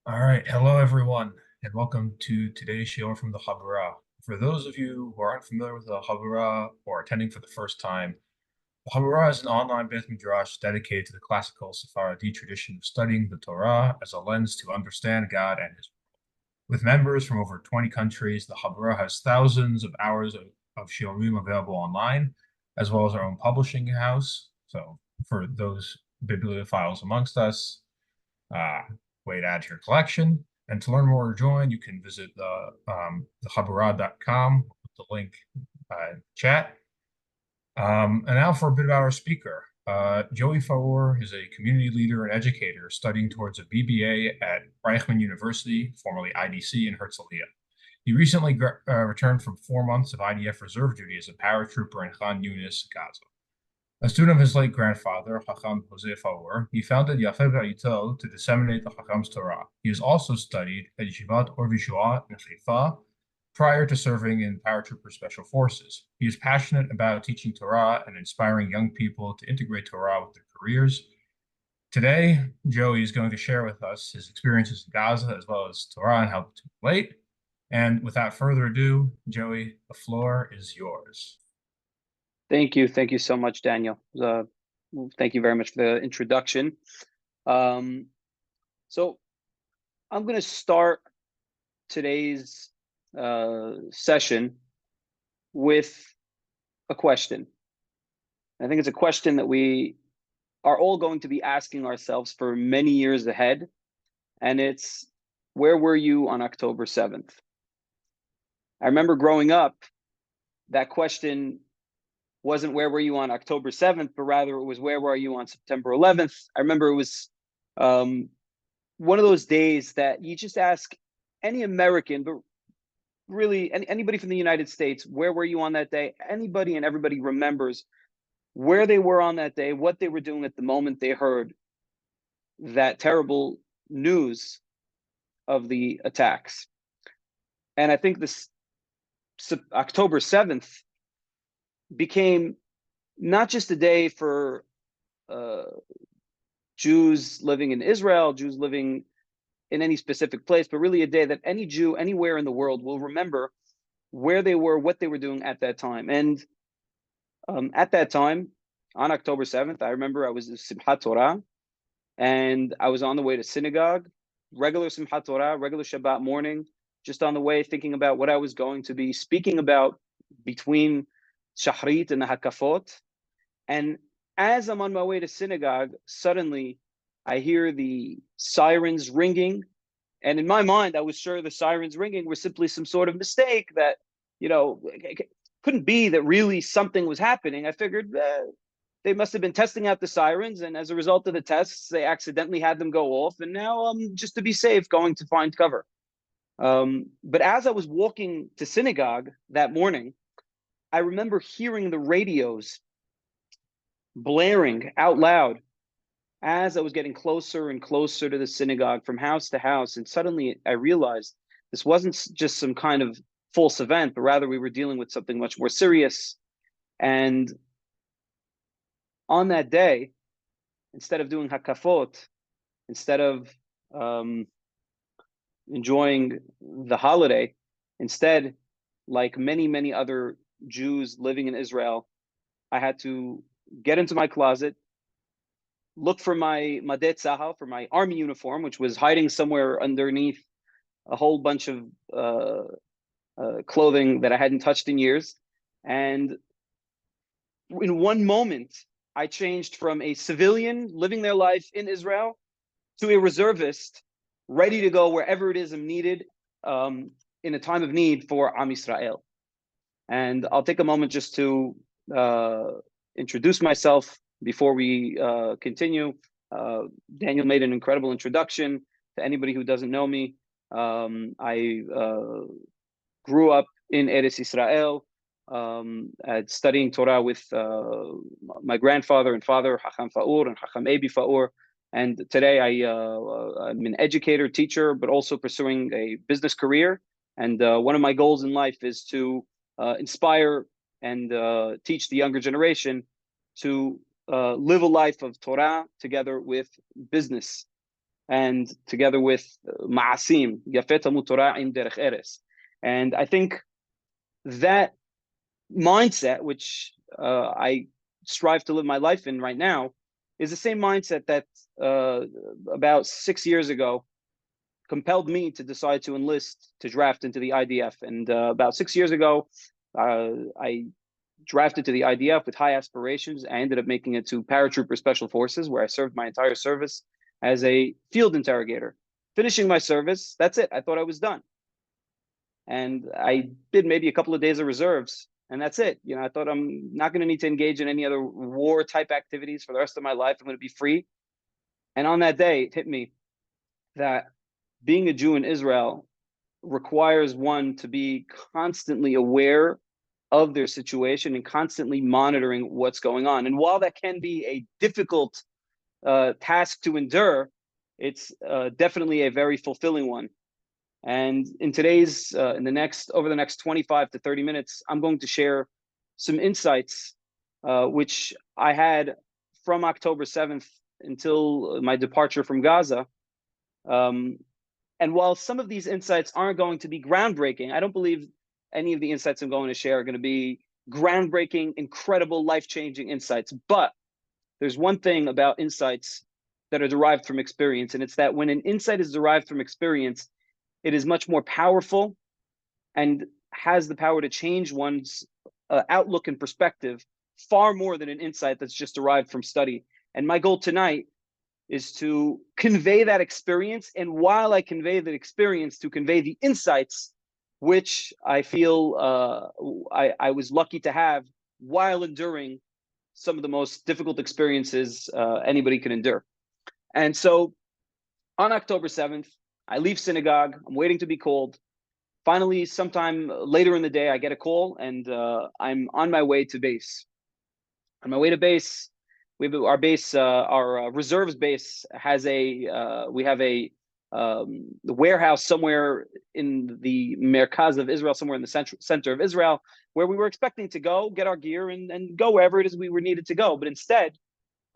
All right, hello everyone, and welcome to today's show from the Habura. For those of you who aren't familiar with the Habura or attending for the first time, the Habura is an online Bet Midrash dedicated to the classical Sephardi tradition of studying the Torah as a lens to understand God and His. With members from over 20 countries, the Habura has thousands of hours of shiurim available online, as well as our own publishing house. So, for those bibliophiles amongst us, uh, way to add to your collection. And to learn more or join, you can visit thehabarad.com with the link chat. And now for a bit about our speaker. Joey Faur is a community leader and educator studying towards a BBA at Reichman University, formerly IDC, in Herzliya. He recently returned from 4 months of IDF reserve duty as a paratrooper in Khan Yunis, Gaza. A student of his late grandfather, Chacham Jose Faur, he founded Yafeh Ba'ito to disseminate the Chacham's Torah. He has also studied at Yeshivat Or Vishua in Haifa prior to serving in paratrooper special forces. He is passionate about teaching Torah and inspiring young people to integrate Torah with their careers. Today, Joey is going to share with us his experiences in Gaza as well as Torah and how to relate. And without further ado, Joey, the floor is yours. Thank you. Thank you so much, Daniel. Thank you very much for the introduction. So I'm going to start today's session with a question. I think it's a question that we are all going to be asking ourselves for many years ahead. And it's, where were you on October 7th? I remember growing up, that question wasn't where were you on October 7th, but rather it was where were you on September 11th. I remember it was one of those days that you just ask any American, but really anybody from the United States, where were you on that day? Anybody and everybody remembers where they were on that day, what they were doing at the moment they heard that terrible news of the attacks. And I think this October 7th became not just a day for Jews living in Israel, Jews living in any specific place, but really a day that any Jew anywhere in the world will remember where they were, what they were doing at that time. And at that time, on October 7th, I remember I was in Simchat Torah, and I was on the way to synagogue, regular Simchat Torah, regular Shabbat morning, just on the way thinking about what I was going to be speaking about between Shachrit and the Hakafot. And as I'm on my way to synagogue, suddenly I hear the sirens ringing. And in my mind, I was sure the sirens ringing were simply some sort of mistake that, it couldn't be that really something was happening. I figured they must have been testing out the sirens. And as a result of the tests, they accidentally had them go off. And now I'm just to be safe going to find cover. But as I was walking to synagogue that morning, I remember hearing the radios blaring out loud as I was getting closer and closer to the synagogue from house to house. And suddenly I realized this wasn't just some kind of false event, but rather we were dealing with something much more serious. And on that day, instead of doing hakafot, instead of enjoying the holiday, instead, like many, many other Jews living in Israel, I had to get into my closet, look for my Madeh Tzahal, for my army uniform, which was hiding somewhere underneath a whole bunch of clothing that I hadn't touched in years. And in one moment, I changed from a civilian living their life in Israel to a reservist ready to go wherever it is I'm needed in a time of need for Am Yisrael. And I'll take a moment just to introduce myself before we continue. Daniel made an incredible introduction. To anybody who doesn't know me, I grew up in Eretz Israel, studying Torah with my grandfather and father, Chacham Faur and Chacham Abi Faur. And today I'm an educator, teacher, but also pursuing a business career. And one of my goals in life is to inspire and teach the younger generation to live a life of Torah together with business. and together with ma'asim, yafet tamud Torah im derech eres. And I think that mindset, which I strive to live my life in right now, is the same mindset that about 6 years ago compelled me to decide to enlist to draft into the IDF. And about 6 years ago, I drafted to the IDF with high aspirations. I ended up making it to Paratrooper Special Forces, where I served my entire service as a field interrogator. Finishing my service, that's it. I thought I was done. And I did maybe a couple of days of reserves, and that's it. I thought I'm not going to need to engage in any other war type activities for the rest of my life. I'm going to be free. And on that day, it hit me that being a Jew in Israel requires one to be constantly aware of their situation and constantly monitoring what's going on. And while that can be a difficult task to endure, it's definitely a very fulfilling one. And in over the next 25 to 30 minutes, I'm going to share some insights which I had from October 7th until my departure from Gaza. And while some of these insights aren't going to be groundbreaking, I don't believe any of the insights I'm going to share are going to be groundbreaking, incredible, life-changing insights. But there's one thing about insights that are derived from experience, and it's that when an insight is derived from experience, it is much more powerful and has the power to change one's outlook and perspective far more than an insight that's just derived from study. And my goal tonight is to convey that experience, and while I convey that experience, to convey the insights which I feel I was lucky to have while enduring some of the most difficult experiences anybody can endure. And so on October 7th, I leave synagogue. I'm waiting to be called. Finally, sometime later in the day, I get a call, and I'm on my way to base. On my way to base, our base, our reserves base has we have a warehouse somewhere in the Merkaz of Israel, somewhere in the center of Israel, where we were expecting to go get our gear and go wherever it is we were needed to go. But instead,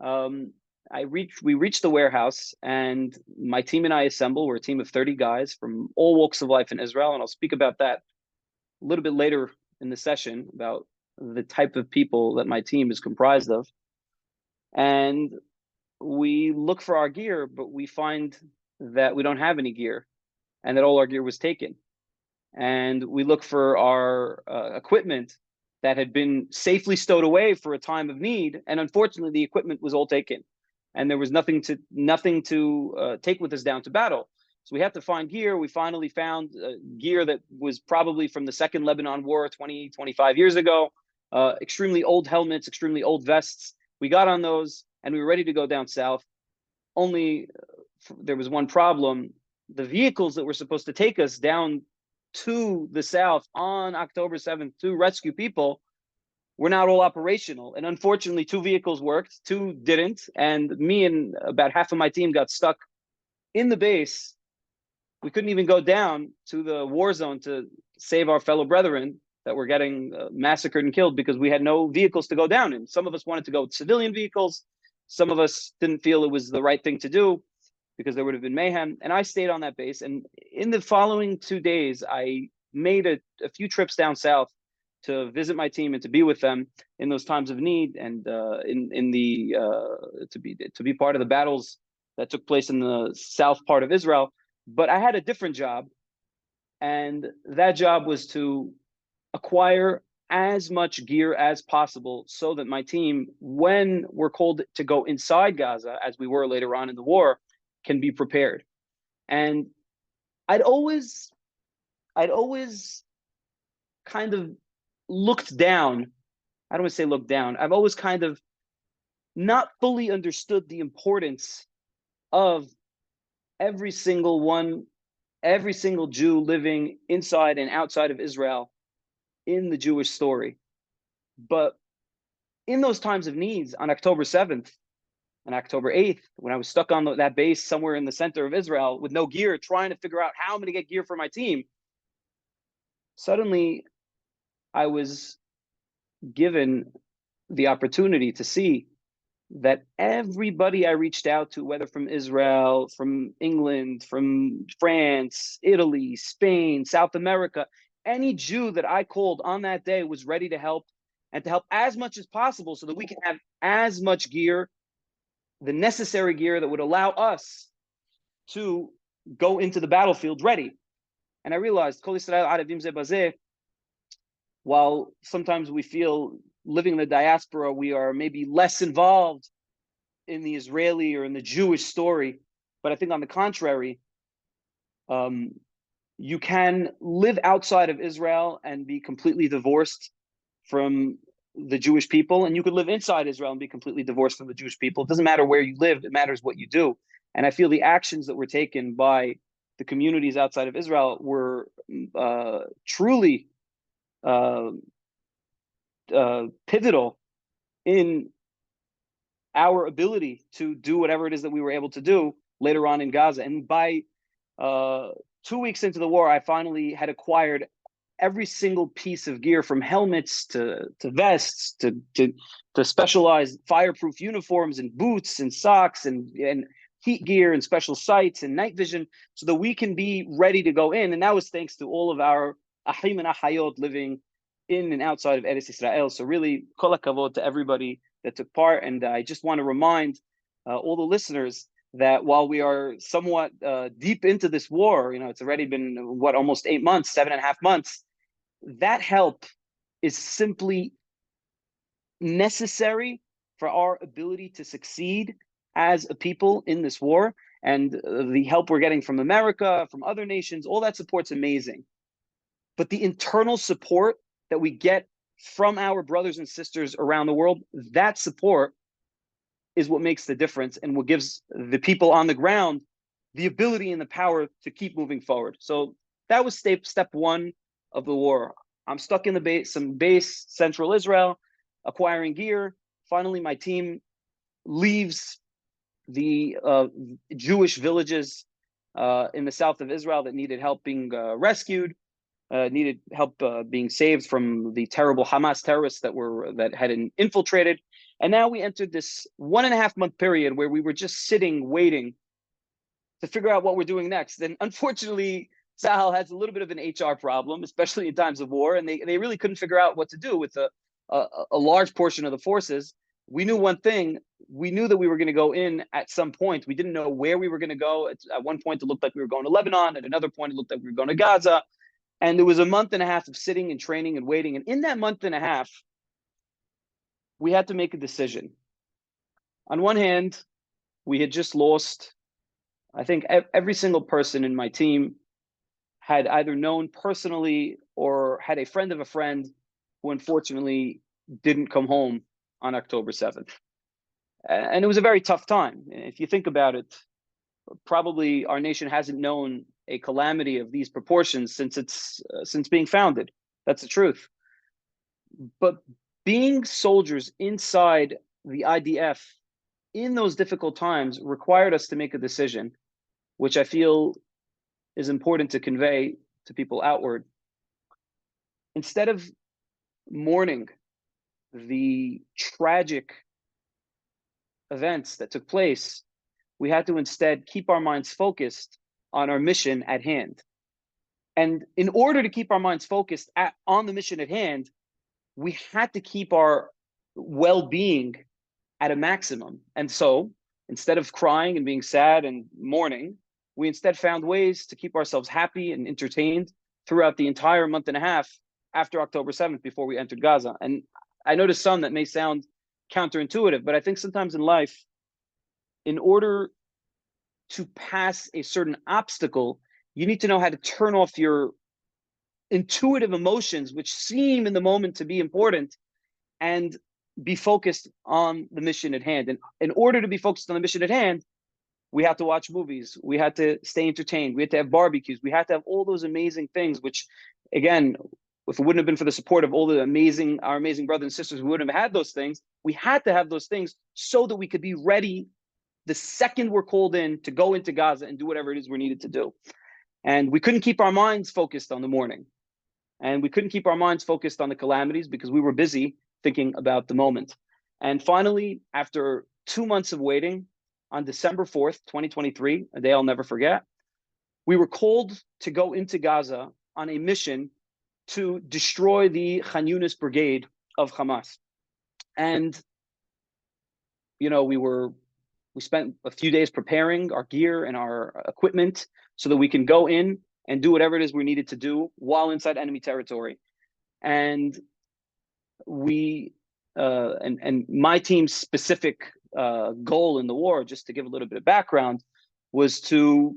we reached the warehouse, and my team and I assemble. We're a team of 30 guys from all walks of life in Israel, and I'll speak about that a little bit later in the session, about the type of people that my team is comprised of. And we look for our gear, but we find that we don't have any gear, and that all our gear was taken. And we look for our equipment that had been safely stowed away for a time of need, and unfortunately, the equipment was all taken, and there was nothing to take with us down to battle. So we had to find gear. We finally found gear that was probably from the Second Lebanon War 25 years ago, extremely old helmets, extremely old vests. We got on those, and we were ready to go down south. Only there was one problem. The vehicles that were supposed to take us down to the south on October 7th to rescue people were not all operational. And unfortunately, 2 vehicles worked, 2 didn't. And me and about half of my team got stuck in the base. We couldn't even go down to the war zone to save our fellow brethren that were getting massacred and killed, because we had no vehicles to go down in. Some of us wanted to go with civilian vehicles. Some of us didn't feel it was the right thing to do, because there would have been mayhem. And I stayed on that base. And in the following 2 days, I made a few trips down south to visit my team and to be with them in those times of need, and to be part of the battles that took place in the south part of Israel. But I had a different job, and that job was to acquire as much gear as possible so that my team, when we're called to go inside Gaza, as we were later on in the war, can be prepared. And I'd always kind of looked down. I don't want to say looked down. I've always kind of not fully understood the importance of every single Jew living inside and outside of Israel in the Jewish story. But in those times of needs, on October 7th and October 8th, when I was stuck on that base somewhere in the center of Israel with no gear, trying to figure out how I'm going to get gear for my team, suddenly I was given the opportunity to see that everybody I reached out to, whether from Israel, from England, from France, Italy, Spain, South America, any Jew that I called on that day was ready to help, and to help as much as possible so that we can have as much gear, the necessary gear that would allow us to go into the battlefield ready. And I realized, Kol Yisrael Arevim Ze Bazeh, while sometimes we feel living in the diaspora, we are maybe less involved in the Israeli or in the Jewish story. But I think on the contrary, you can live outside of Israel and be completely divorced from the Jewish people, and you could live inside Israel and be completely divorced from the Jewish people. It doesn't matter where you live, it matters what you do. And I feel the actions that were taken by the communities outside of Israel were truly pivotal in our ability to do whatever it is that we were able to do later on in Gaza. And by 2 weeks into the war, I finally had acquired every single piece of gear, from helmets to vests to specialized fireproof uniforms and boots and socks and heat gear and special sights and night vision, so that we can be ready to go in. And that was thanks to all of our ahim and ahayot living in and outside of Eretz Israel. So really, kol hakavod to everybody that took part. And I just want to remind all the listeners that while we are somewhat deep into this war, it's already been, almost 8 months, 7.5 months, that help is simply necessary for our ability to succeed as a people in this war. And the help we're getting from America, from other nations, all that support's amazing. But the internal support that we get from our brothers and sisters around the world, that support is what makes the difference and what gives the people on the ground the ability and the power to keep moving forward. So that was step one of the war. I'm stuck in some base, central Israel, acquiring gear. Finally, my team leaves the Jewish villages in the south of Israel that needed help being rescued, needed help being saved from the terrible Hamas terrorists that had infiltrated. And now we entered this 1.5 month period where we were just sitting, waiting to figure out what we're doing next. And unfortunately, Sahel has a little bit of an HR problem, especially in times of war, and they really couldn't figure out what to do with a large portion of the forces. We knew one thing. We knew that we were going to go in at some point. We didn't know where we were going to go. At one point, it looked like we were going to Lebanon. At another point, it looked like we were going to Gaza. And there was a 1.5 months of sitting and training and waiting. And in that 1.5 months, we had to make a decision. On one hand, we had just lost, I think every single person in my team had either known personally or had a friend of a friend who unfortunately didn't come home on October 7th. And it was a very tough time. If you think about it, probably our nation hasn't known a calamity of these proportions since being founded. That's the truth. But being soldiers inside the IDF in those difficult times required us to make a decision, which I feel is important to convey to people outward. Instead of mourning the tragic events that took place, we had to instead keep our minds focused on our mission at hand. And in order to keep our minds focused on the mission at hand, we had to keep our well-being at a maximum. And so instead of crying and being sad and mourning, we instead found ways to keep ourselves happy and entertained throughout the entire 1.5 months after October 7th, before we entered Gaza. And I know to some that may sound counterintuitive, but I think sometimes in life, in order to pass a certain obstacle, you need to know how to turn off your intuitive emotions, which seem in the moment to be important, and be focused on the mission at hand. And in order to be focused on the mission at hand, we had to watch movies. We had to stay entertained. We had to have barbecues. We had to have all those amazing things, which, again, if it wouldn't have been for the support of all our amazing brothers and sisters, we wouldn't have had those things. We had to have those things so that we could be ready the second we're called in to go into Gaza and do whatever it is we're needed to do. And we couldn't keep our minds focused on the morning. And we couldn't keep our minds focused on the calamities because we were busy thinking about the moment. And finally, after 2 months of waiting, on December 4th, 2023, a day I'll never forget, we were called to go into Gaza on a mission to destroy the Khan Yunis brigade of Hamas. And, we spent a few days preparing our gear and our equipment so that we can go in and do whatever it is we needed to do while inside enemy territory. And my team's specific goal in the war, just to give a little bit of background, was to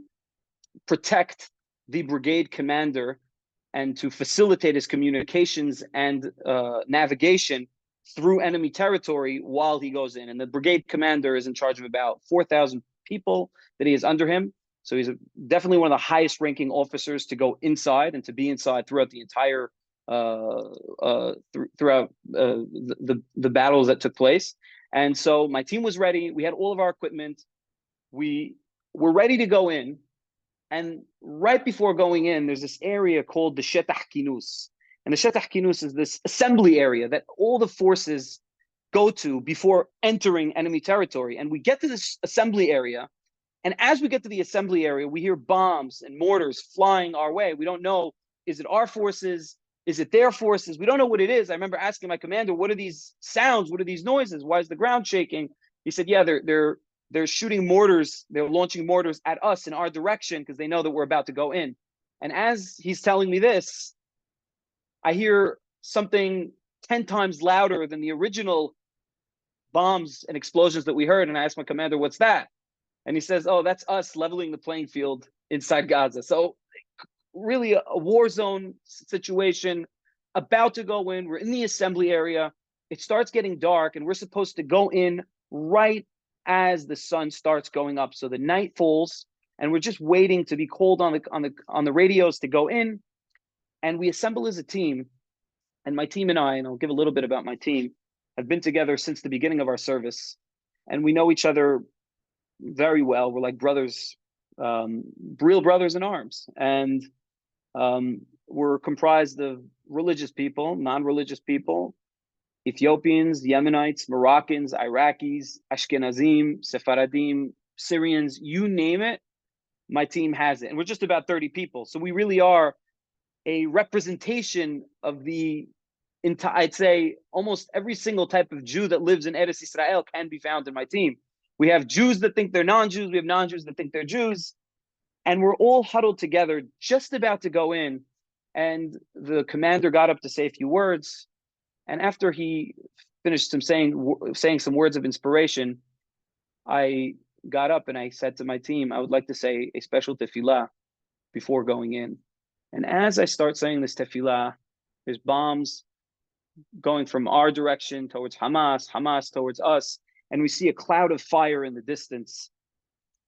protect the brigade commander and to facilitate his communications and navigation through enemy territory while he goes in. And the brigade commander is in charge of about 4,000 people that he has under him. So he's definitely one of the highest ranking officers to go inside and to be inside throughout the entire throughout the battles that took place. And so my team was ready. We had all of our equipment. We were ready to go in. And right before going in, there's this area called the Shetach Kinus. And the Shetach Kinus is this assembly area that all the forces go to before entering enemy territory. And we get to this assembly area. And as we get to the assembly area, we hear bombs and mortars flying our way. We don't know, is it our forces? Is it their forces? We don't know what it is. I remember asking my commander, what are these sounds? What are these noises? Why is the ground shaking? He said, yeah, they're shooting mortars. They're launching mortars at us in our direction because they know that we're about to go in. And as he's telling me this, I hear something 10 times louder than the original bombs and explosions that we heard. And I asked my commander, what's that? And he says, oh, that's us leveling the playing field inside Gaza. So really a war zone situation, about to go in. We're in the assembly area. It starts getting dark, and we're supposed to go in right as the sun starts going up. So the night falls, and we're just waiting to be called on the radios to go in. And we assemble as a team. And my team and I, and I'll give a little bit about my team, have been together since the beginning of our service. And we know each other very well. We're like brothers, real brothers in arms. And we're comprised of religious people, non-religious people, Ethiopians, Yemenites, Moroccans, Iraqis, Ashkenazim, Sephardim, Syrians, you name it, my team has it. And we're just about 30 people. So we really are a representation of I'd say almost every single type of Jew that lives in Eretz Israel can be found in my team. We have Jews that think they're non-Jews. We have non-Jews that think they're Jews. And we're all huddled together, just about to go in. And the commander got up to say a few words. And after he finished saying some words of inspiration, I got up and I said to my team, I would like to say a special tefillah before going in. And as I start saying this tefillah, there's bombs going from our direction towards Hamas, Hamas towards us, and we see a cloud of fire in the distance.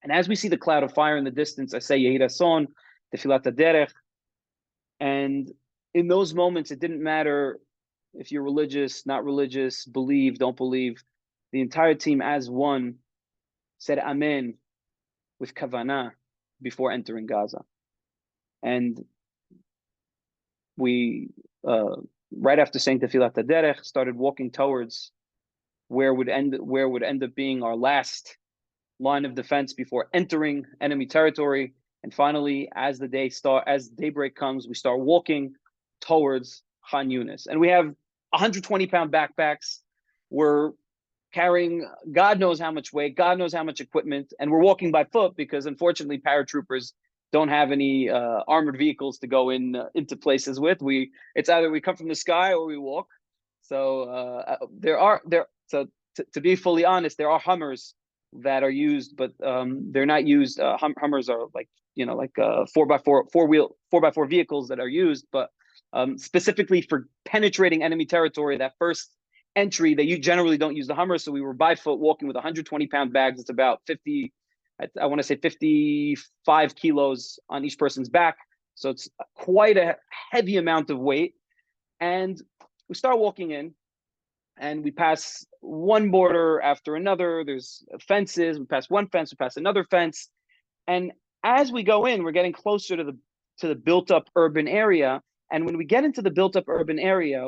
And as we see the cloud of fire in the distance, I say Yehi Ratzon, Tefilat HaDerech. And in those moments, it didn't matter if you're religious, not religious, believe, don't believe. The entire team as one said Amen with Kavanah before entering Gaza. And we, right after saying Tefilat HaDerech, started walking towards where would end up being our last line of defense before entering enemy territory. And finally, as daybreak comes, we start walking towards Khan Yunis. And we have 120-pound backpacks. We're carrying God knows how much weight, God knows how much equipment, and we're walking by foot because unfortunately paratroopers don't have any armored vehicles to go into places with. It's either we come from the sky or we walk. So to be fully honest, there are Hummers that are used, but they're not used. Hummers are like 4x4 vehicles that are used, but specifically for penetrating enemy territory, that first entry, you generally don't use the Hummer. So we were by foot walking with 120-pound bags. It's about 50, I want to say 55 kilos on each person's back. So it's quite a heavy amount of weight. And we start walking in, and we pass one border after another. There's fences. We pass one fence, we pass another fence. And as we go in, we're getting closer to the built-up urban area. And when we get into the built-up urban area,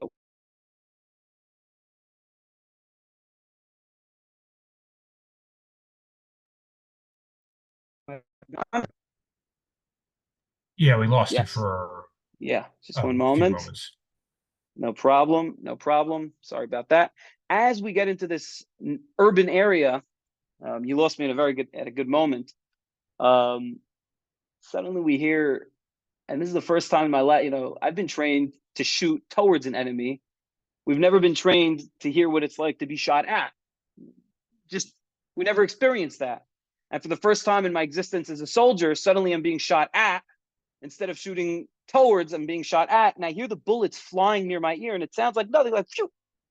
Yeah, we lost you Yes. for Yeah. Just a one few moment. moments. No problem. No problem. Sorry about that. As we get into this urban area, you lost me at a good moment. Um, Suddenly we hear, and this is the first time in my life, I've been trained to shoot towards an enemy. We've never been trained to hear what it's like to be shot at. Just we never experienced that. And for the first time in my existence as a soldier, suddenly I'm being shot at instead of shooting towards. I'm being shot at, and I hear the bullets flying near my ear, and it sounds like nothing, like phew,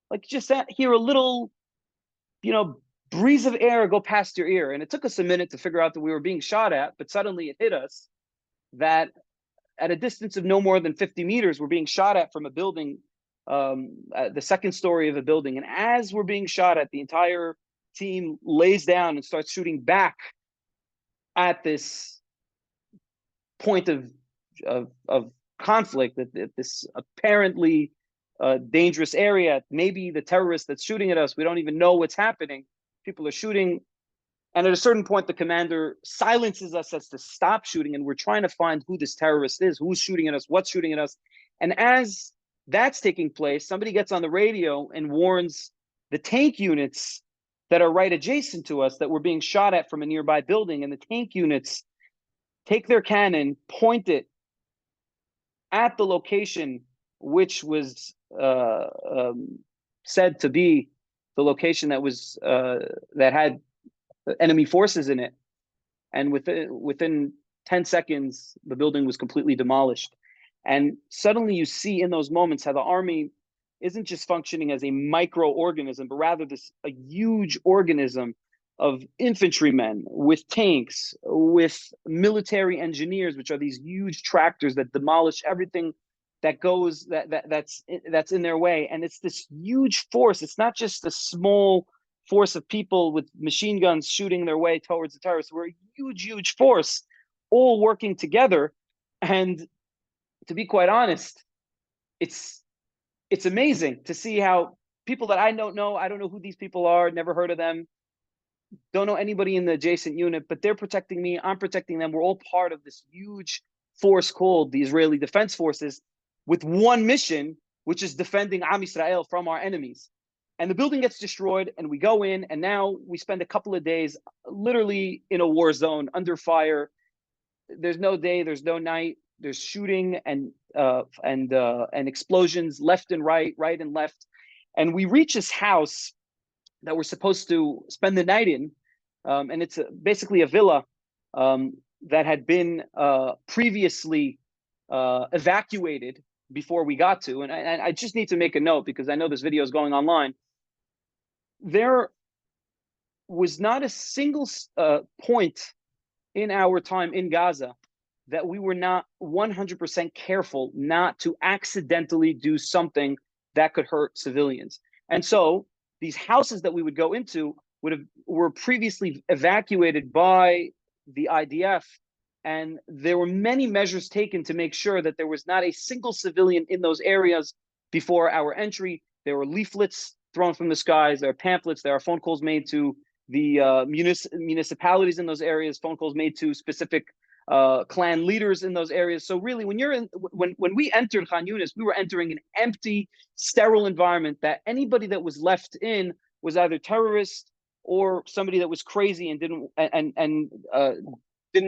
like you just hear a little, you know, breeze of air go past your ear. And it took us a minute to figure out that we were being shot at, but suddenly it hit us that at a distance of no more than 50 meters, we're being shot at from a building, the second story of a building. And as we're being shot at, the entire team lays down and starts shooting back at this point of conflict, at this apparently dangerous area. Maybe the terrorist that's shooting at us, we don't even know what's happening. People are shooting. And at a certain point, the commander silences us as to stop shooting. And we're trying to find who this terrorist is, who's shooting at us, what's shooting at us. And as that's taking place, somebody gets on the radio and warns the tank units that are right adjacent to us that we're being shot at from a nearby building. And the tank units take their cannon, point it at the location which was said to be the location that had enemy forces in it, and within 10 seconds the building was completely demolished. And suddenly you see in those moments how the army isn't just functioning as a microorganism, but rather a huge organism of infantrymen with tanks, with military engineers, which are these huge tractors that demolish everything that's in their way. And it's this huge force. It's not just a small force of people with machine guns shooting their way towards the terrorists. We're a huge force, all working together. And to be quite honest, it's it's amazing to see how people that I don't know who these people are, never heard of them, don't know anybody in the adjacent unit, but they're protecting me, I'm protecting them. We're all part of this huge force called the Israeli Defense Forces with one mission, which is defending Am Yisrael from our enemies. And the building gets destroyed, and we go in, and now we spend a couple of days literally in a war zone under fire. There's no day, there's no night. There's shooting and explosions left and right and left. And we reach this house that we're supposed to spend the night in, and it's basically a villa that had been previously evacuated before we got to. And I just need to make a note because I know this video is going online. There was not a single point in our time in Gaza that we were not 100% careful not to accidentally do something that could hurt civilians. And so these houses that we would go into were previously evacuated by the IDF, and there were many measures taken to make sure that there was not a single civilian in those areas before our entry. There were leaflets thrown from the skies, there are pamphlets, there are phone calls made to the municipalities in those areas, phone calls made to specific clan leaders in those areas. So really, when we entered Khan Yunis, we were entering an empty, sterile environment that anybody that was left in was either terrorist or somebody that was crazy and didn't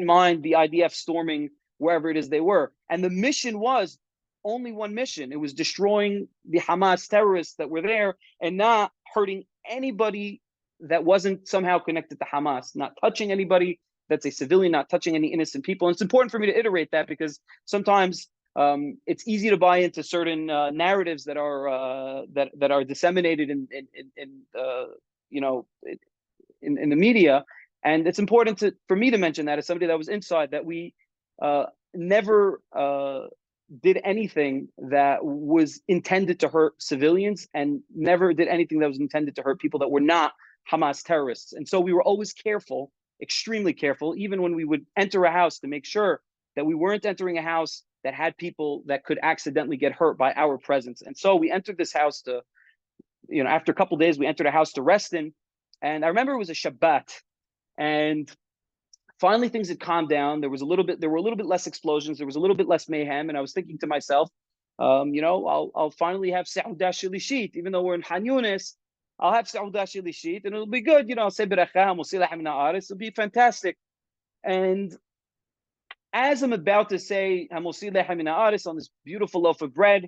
mind the IDF storming wherever it is they were. And the mission was only one mission. It was destroying the Hamas terrorists that were there and not hurting anybody that wasn't somehow connected to Hamas, not touching anybody that's a civilian, not touching any innocent people. And it's important for me to iterate that because sometimes it's easy to buy into certain narratives that are disseminated in the media. And it's important for me to mention that as somebody that was inside, that we never did anything that was intended to hurt civilians and never did anything that was intended to hurt people that were not Hamas terrorists. And so we were always careful, extremely careful, even when we would enter a house, to make sure that we weren't entering a house that had people that could accidentally get hurt by our presence. And so we entered this house after a couple of days, we entered a house to rest in. And I remember it was a Shabbat. And Finally, things had calmed down. There were a little bit less explosions. There was a little bit less mayhem. And I was thinking to myself, I'll finally have Sa'udah Shilishit, even though we're in Han Yunis. I'll have Sa'udah Shilishit, and it'll be good. I'll say Beracha, it'll be fantastic. And as I'm about to say Hamosi Lechem Min Haaretz on this beautiful loaf of bread,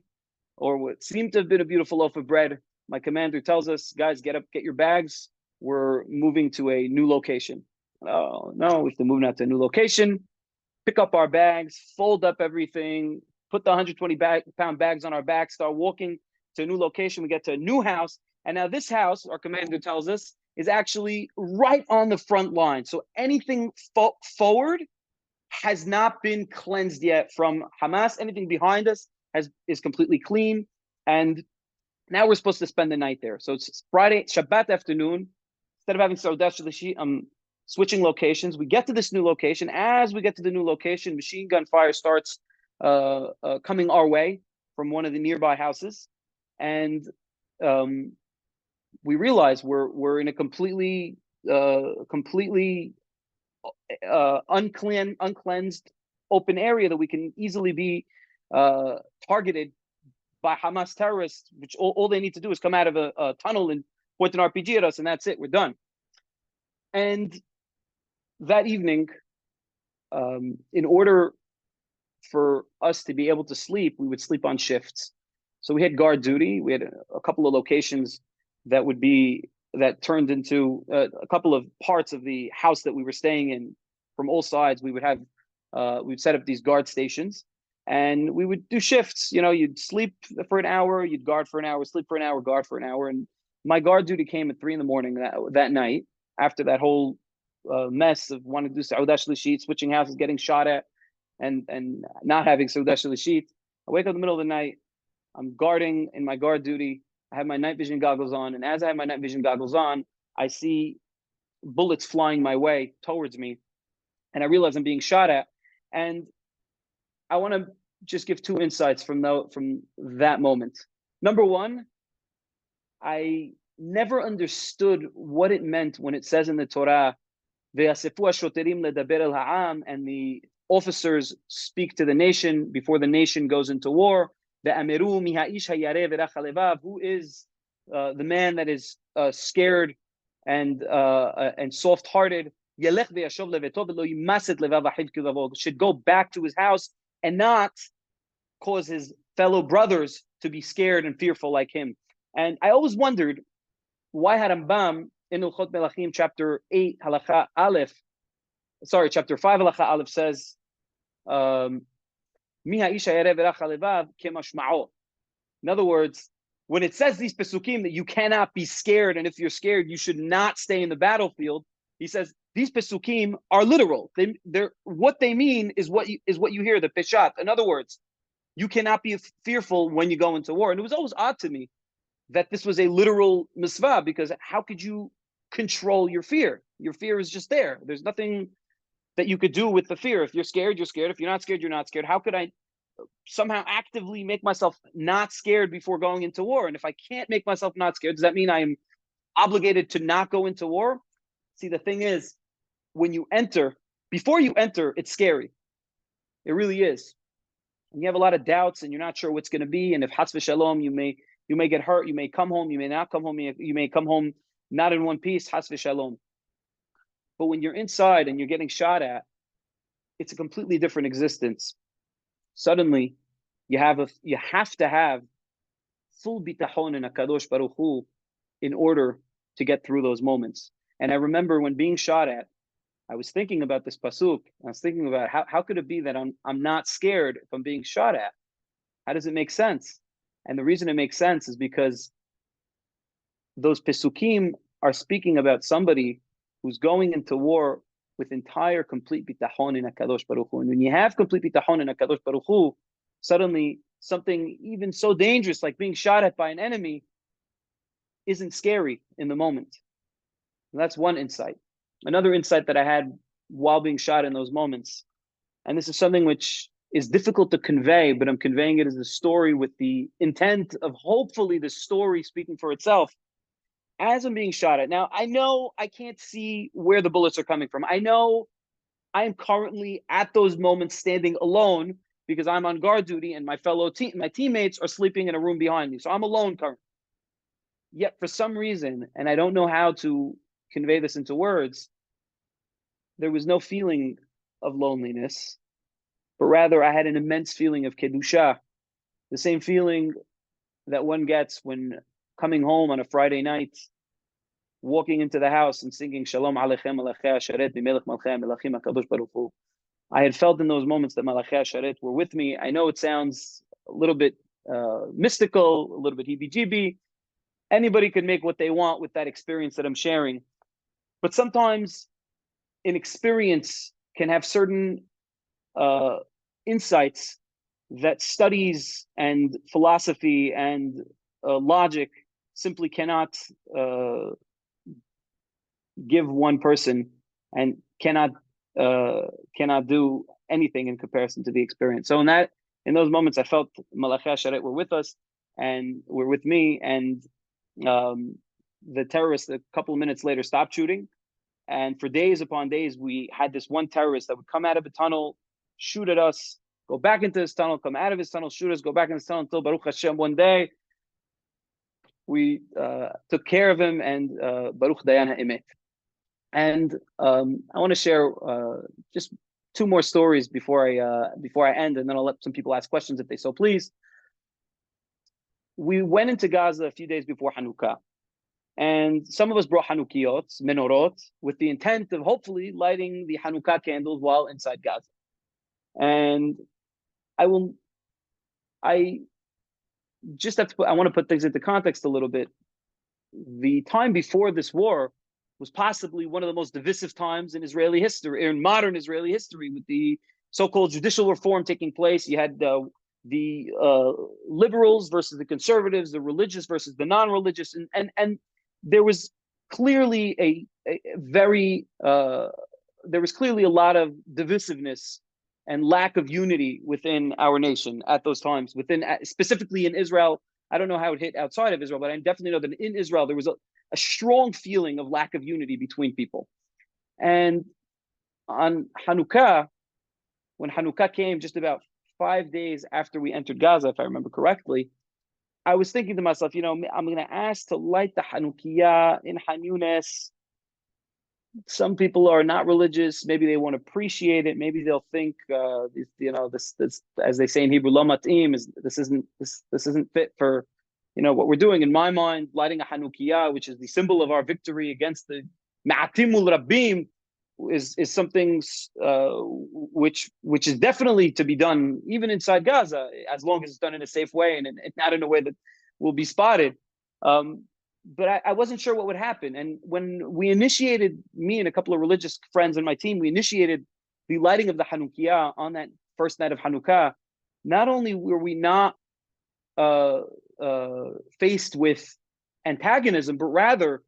or what seemed to have been a beautiful loaf of bread, my commander tells us, guys, get up, get your bags. We're moving to a new location. Oh, no, we have to move now to a new location, pick up our bags, fold up everything, put the 120-pound bags on our back, start walking to a new location. We get to a new house. And now this house, our commander tells us, is actually right on the front line. So anything forward has not been cleansed yet from Hamas. Anything behind us is completely clean. And now we're supposed to spend the night there. So it's Friday, Shabbat afternoon. Instead of having Seudah Shlishi, I'm switching locations. We get to this new location. As we get to the new location, machine gun fire starts coming our way from one of the nearby houses. And we realize we're in a completely uncleansed open area that we can easily be targeted by Hamas terrorists, which all they need to do is come out of a tunnel and point an RPG at us, and that's it. We're done. And that evening, in order for us to be able to sleep, we would sleep on shifts. So we had guard duty. We had a couple of locations that turned into a couple of parts of the house that we were staying in. From all sides, we'd set up these guard stations, and we would do shifts. You'd sleep for an hour, you'd guard for an hour, sleep for an hour, guard for an hour. And my guard duty came at 3 a.m. that night, after that whole mess of wanting to do Sa'udah Shlishit, switching houses, getting shot at, and not having Sa'udah Shlishit. I wake up in the middle of the night. I'm guarding in my guard duty. I have my night vision goggles on, and as I have my night vision goggles on, I see bullets flying my way towards me, and I realize I'm being shot at. And I want to just give 2 insights from that moment. Number one, I never understood what it meant when it says in the Torah, "Ve'asefu hashoterim ledaber el ha'am," and the officers speak to the nation before the nation goes into war. Ve'ameru mi ha'ish hayareh ve'rach halevav, who is the man that is scared and soft-hearted, yelech ve'yashov leveto ve'lo yimaset levav achiv kivavo, should go back to his house and not cause his fellow brothers to be scared and fearful like him. And I always wondered why Harambam in Ilchot Melachim chapter 8 halacha aleph, chapter 5 halacha aleph says, in other words, when it says these pesukim that you cannot be scared, and if you're scared, you should not stay in the battlefield, he says these pesukim are literal. They're what they mean is what you hear, the peshat. In other words, you cannot be fearful when you go into war. And it was always odd to me that this was a literal mitzvah, because how could you control your fear? Your fear is just there. There's nothing that you could do with the fear. If you're scared, you're scared. If you're not scared, you're not scared. How could I somehow actively make myself not scared before going into war? And if I can't make myself not scared, does that mean I'm obligated to not go into war? See, the thing is, before you enter, it's scary. It really is. And you have a lot of doubts, and you're not sure what's going to be. And if Hatz v'shalom, you may get hurt. You may come home. You may not come home. You may come home not in one piece. Hatz v'shalom. But when you're inside and you're getting shot at, it's a completely different existence. Suddenly, you have to have full bitachon in HaKadosh Baruch Hu in order to get through those moments. And I remember when being shot at, I was thinking about this pasuk. I was thinking about how could it be that I'm not scared if I'm being shot at? How does it make sense? And the reason it makes sense is because those pesukim are speaking about somebody who's going into war with entire complete bitachon in HaKadosh Baruch Hu. And when you have complete bitachon in HaKadosh Baruch Hu, suddenly something even so dangerous like being shot at by an enemy isn't scary in the moment. And that's one insight. Another insight that I had while being shot in those moments, and this is something which is difficult to convey, but I'm conveying it as a story with the intent of hopefully the story speaking for itself. As I'm being shot at, now I know I can't see where the bullets are coming from. I know I am currently at those moments standing alone because I'm on guard duty and my teammates are sleeping in a room behind me. So I'm alone currently. Yet for some reason, and I don't know how to convey this into words, there was no feeling of loneliness, but rather I had an immense feeling of kedusha, the same feeling that one gets when coming home on a Friday night, walking into the house and singing Shalom Aleichem Malachei Hasharet B'Melech Malchei Melachim HaKadosh Baruch Hu. I had felt in those moments that Malachei Hasharet were with me. I know it sounds a little bit mystical, a little bit heebie-jeebie. Anybody can make what they want with that experience that I'm sharing. But sometimes an experience can have certain insights that studies and philosophy and logic simply cannot give one person, and cannot do anything in comparison to the experience. So in those moments, I felt Malachei Hasharet were with us and were with me, and the terrorists a couple of minutes later stopped shooting. And for days upon days, we had this one terrorist that would come out of a tunnel, shoot at us, go back into his tunnel, come out of his tunnel, shoot us, go back in his tunnel, until Baruch Hashem, one day we took care of him, and Baruch Dayan Ha'emet. And I want to share just two more stories before I end, and then I'll let some people ask questions if they so please. We went into Gaza a few days before Hanukkah, and some of us brought Hanukkiyot, menorot, with the intent of hopefully lighting the Hanukkah candles while inside Gaza. And I just have to I want to put things into context a little bit. The time before this war was possibly one of the most divisive times in Israeli history, in modern Israeli history, with the so-called judicial reform taking place. You had the liberals versus the conservatives, the religious versus the non-religious, and there was clearly a very there was clearly a lot of divisiveness and lack of unity within our nation at those times, within specifically in Israel. I don't know how it hit outside of Israel, but I definitely know that in Israel there was a strong feeling of lack of unity between people. And on Hanukkah, when Hanukkah came just about 5 days after we entered Gaza, if I remember correctly, I was thinking to myself, I'm going to ask to light the Hanukkah in Han Yunis. Some people are not religious. Maybe they won't appreciate it. Maybe they'll think, this, as they say in Hebrew, lo mat'im, this isn't fit for, what we're doing. In my mind, lighting a Hanukkah, which is the symbol of our victory against the Ma'atimul Rabbim, is something which is definitely to be done even inside Gaza, as long as it's done in a safe way and not in a way that will be spotted. But I wasn't sure what would happen. And when we initiated, me and a couple of religious friends on my team, we initiated the lighting of the Hanukkah on that first night of Hanukkah. Not only were we not faced with antagonism, but rather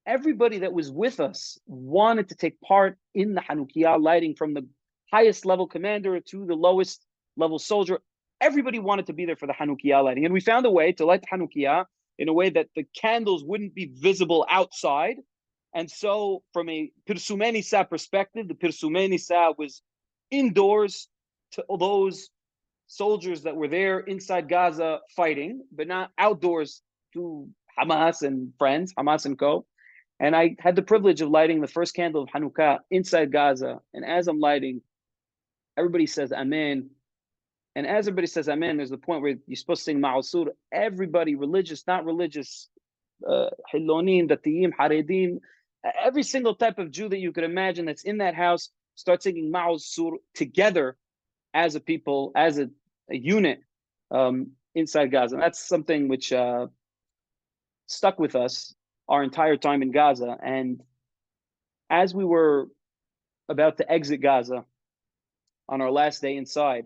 everybody that was with us wanted to take part in the Hanukkah lighting, from the highest level commander to the lowest level soldier. Everybody wanted to be there for the Hanukkah lighting. And we found a way to light the Hanukkah in a way that the candles wouldn't be visible outside. And so from a Pirsumei Nisa perspective, the Pirsumei Nisa was indoors to those soldiers that were there inside Gaza fighting, but not outdoors to Hamas and friends, Hamas and co. And I had the privilege of lighting the first candle of Hanukkah inside Gaza. And as I'm lighting, everybody says Amen. And as everybody says Amen, there's the point where you're supposed to sing Ma'al Surah. Everybody, religious, not religious, Hilonim, Datiyim, Haredim, every single type of Jew that you could imagine that's in that house, start singing Ma'al Surah together as a people, as a unit inside Gaza. And that's something which stuck with us our entire time in Gaza. And as we were about to exit Gaza on our last day inside,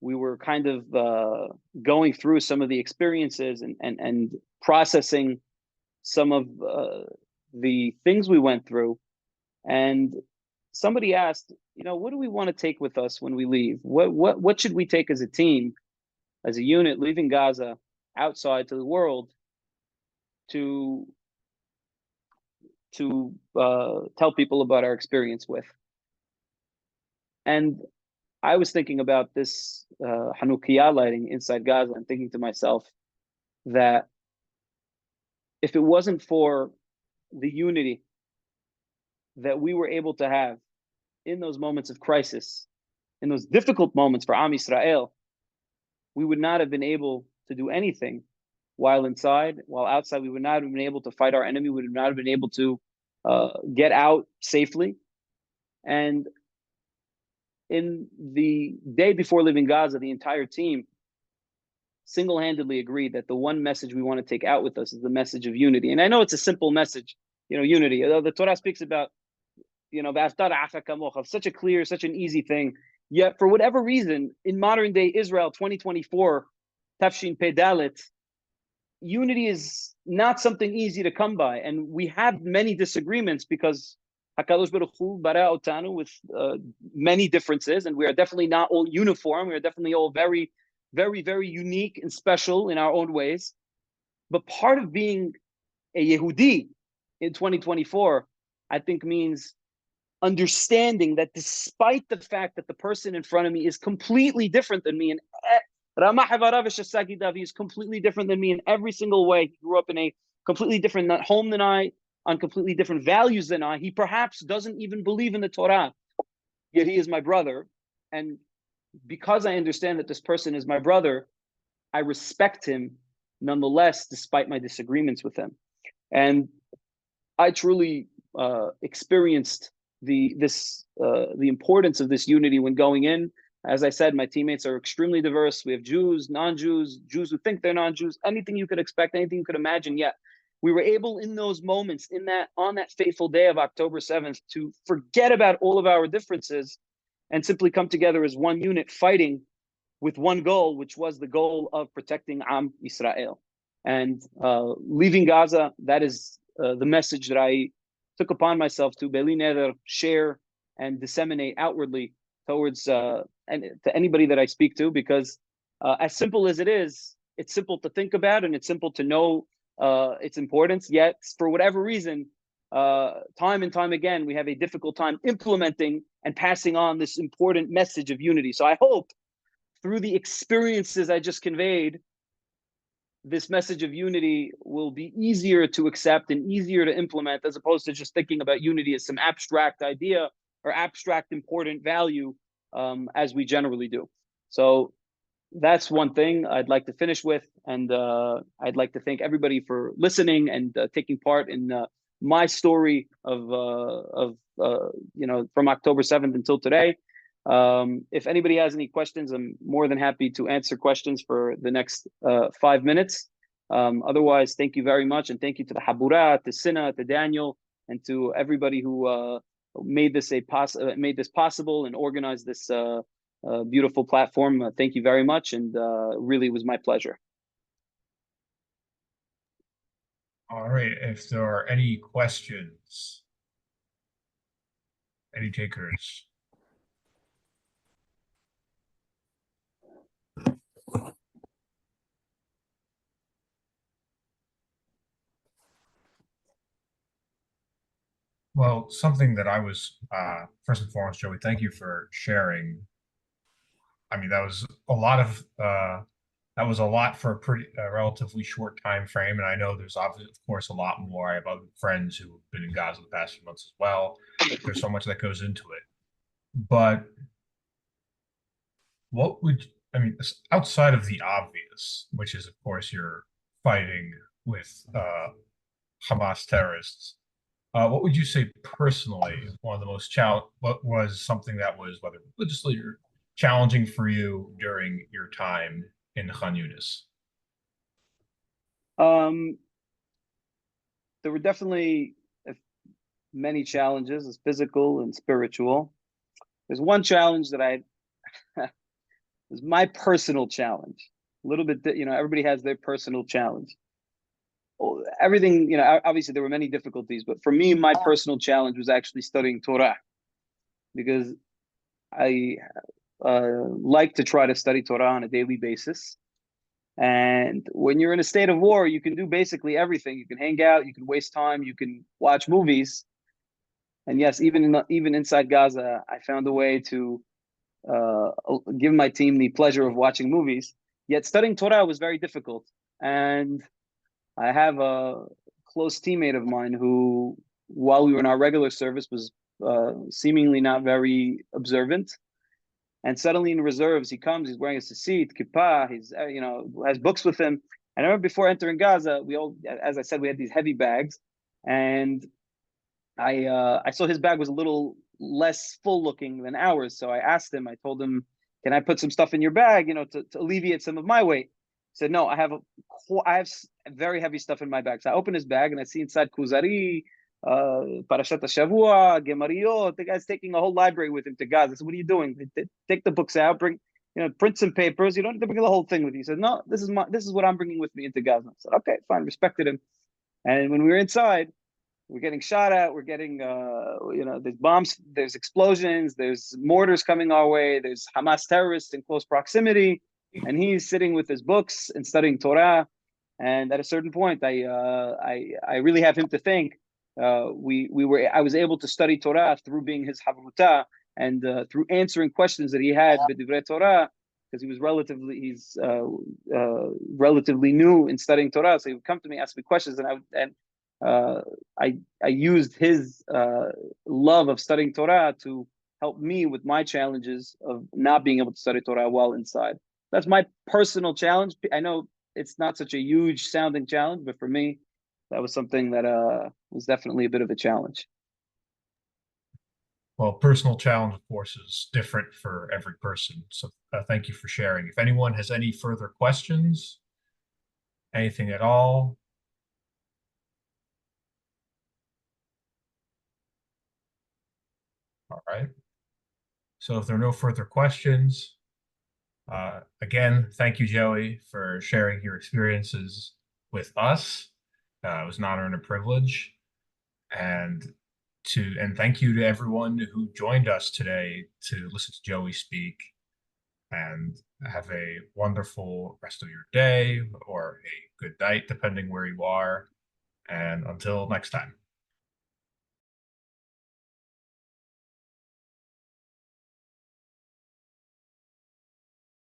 we were kind of going through some of the experiences and processing some of the things we went through. And somebody asked, what do we want to take with us when we leave? What should we take as a team, as a unit, leaving Gaza outside to the world to tell people about our experience with? And I was thinking about this Hanukkah lighting inside Gaza and thinking to myself that if it wasn't for the unity that we were able to have in those moments of crisis, in those difficult moments for Am Yisrael, we would not have been able to do anything while inside, while outside. We would not have been able to fight our enemy. We would not have been able to get out safely. And in the day before leaving Gaza, the entire team single-handedly agreed that the one message we want to take out with us is the message of unity. And I know it's a simple message, unity. The Torah speaks about, such a clear, such an easy thing. Yet, for whatever reason, in modern day Israel, 2024, Tafshin Pedalit, unity is not something easy to come by. And we have many disagreements because HaKadosh Baruch Hu bara otanu with many differences, and we are definitely not all uniform. We are definitely all very, very, very unique and special in our own ways. But part of being a Yehudi in 2024, I think, means understanding that despite the fact that the person in front of me is completely different than me, and he is completely different than me in every single way. He grew up in a completely different home than I, on completely different values than I. He perhaps doesn't even believe in the Torah, yet he is my brother. And because I understand that this person is my brother, I respect him nonetheless, despite my disagreements with him. And I truly experienced the importance of this unity when going in. As I said, my teammates are extremely diverse. We have Jews, non-Jews, Jews who think they're non-Jews, anything you could expect, anything you could imagine. Yet we were able in those moments, on that fateful day of October 7th, to forget about all of our differences and simply come together as one unit, fighting with one goal, which was the goal of protecting Am Yisrael. And leaving Gaza, that is the message that I took upon myself to Beli Neder, share and disseminate outwardly towards and to anybody that I speak to, because as simple as it is, it's simple to think about and it's simple to know its importance. Yet, for whatever reason, time and time again, we have a difficult time implementing and passing on this important message of unity. So I hope through the experiences I just conveyed, this message of unity will be easier to accept and easier to implement, as opposed to just thinking about unity as some abstract idea or abstract important value, as we generally do. So that's one thing I'd like to finish with. And I'd like to thank everybody for listening and taking part in my story of from October 7th until today. If anybody has any questions, I'm more than happy to answer questions for the next 5 minutes. Otherwise, thank you very much. And thank you to the Habura, to Sina, to Daniel, and to everybody who made this possible and organized this beautiful platform. Thank you very much. And really, it was my pleasure. All right. If there are any questions, any takers? Well, something that I was, first and foremost, Joey, thank you for sharing. I mean, that was a lot for a pretty relatively short time frame. And I know there's obviously, of course, a lot more. I have other friends who have been in Gaza the past few months as well. There's so much that goes into it. But outside of the obvious, which is, of course, you're fighting with Hamas terrorists, what would you say personally one of the most what was something that was, whether religiously or challenging for you during your time in Khan Yunis? There were definitely many challenges, as physical and spiritual. There's one challenge that was my personal challenge. A little bit, everybody has their personal challenge. Everything, obviously there were many difficulties, but for me, my personal challenge was actually studying Torah, because I like to try to study Torah on a daily basis. And when you're in a state of war, you can do basically everything. You can hang out, you can waste time, you can watch movies. And yes, even inside Gaza, I found a way to given my team the pleasure of watching movies. Yet studying Torah was very difficult. And I have a close teammate of mine who, while we were in our regular service, was seemingly not very observant. And suddenly in reserves, he comes. He's wearing a tzitzit, kippah. He's has books with him. And I remember before entering Gaza, we all, as I said, we had these heavy bags, and I saw his bag was a little less full looking than ours. So I asked him. I told him, "Can I put some stuff in your bag, to alleviate some of my weight?" He said, "No, I have very heavy stuff in my bag." So I open his bag and I see inside Kuzari, Parashat Shavua, Gemariot. The guy's taking a whole library with him to Gaza. I said, "What are you doing? Take the books out, bring, print some papers. You don't have to bring the whole thing with you." He said, "No, this is what I'm bringing with me into Gaza." I said, "Okay, fine," respected him. And when we were inside, we're getting shot at. We're getting, there's bombs, there's explosions, there's mortars coming our way, there's Hamas terrorists in close proximity, and he's sitting with his books and studying Torah. And at a certain point, I really have him to thank. I was able to study Torah through being his havruta and through answering questions that he had b'divrei Torah, because he's relatively new in studying Torah. So he would come to me, ask me questions, uh, I used his love of studying Torah to help me with my challenges of not being able to study Torah while inside. That's my personal challenge. I know it's not such a huge sounding challenge, but for me, that was something that was definitely a bit of a challenge. Well, personal challenge, of course, is different for every person. So thank you for sharing. If anyone has any further questions, anything at all, all right. So if there are no further questions, again, thank you, Joey, for sharing your experiences with us. It was an honor and a privilege. And thank you to everyone who joined us today to listen to Joey speak. And have a wonderful rest of your day or a good night, depending where you are. And until next time.